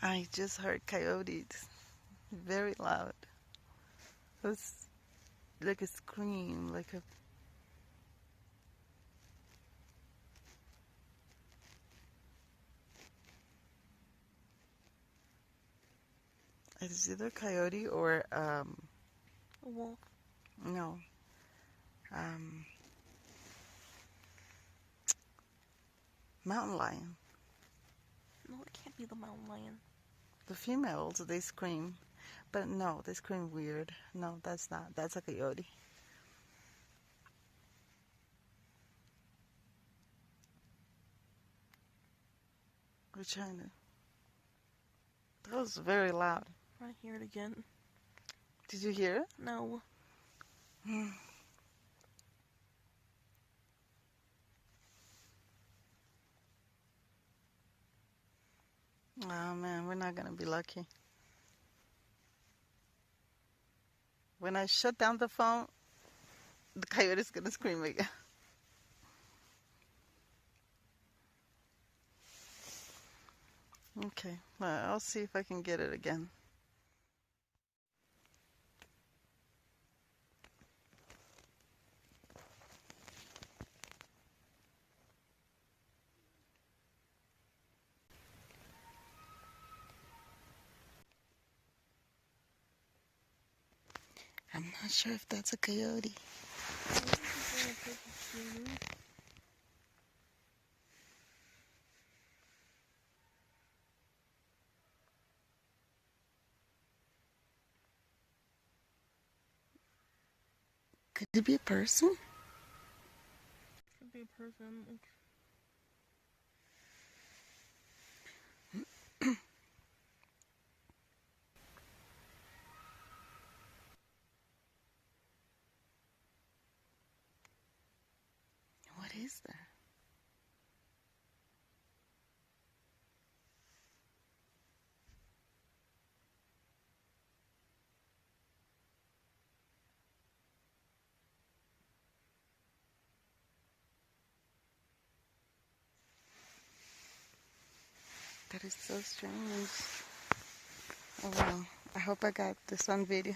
I just heard coyotes very loud. It was like a scream, like a. It's either coyote or A wolf. no, um, mountain lion. No, it can't be the mountain lion. The females they scream, but no, they scream weird. No, that's not. That's a coyote. We're trying to. That was very loud. I hear it again. Did you hear it? No. Oh man, we're not gonna be lucky. When I shut down the phone, the coyote's gonna scream again. Okay, well, I'll see if I can get it again. I'm not sure if that's a coyote. Could it be a person? Could be a person. What is that? That is so strange. Oh well, I hope I got this on video.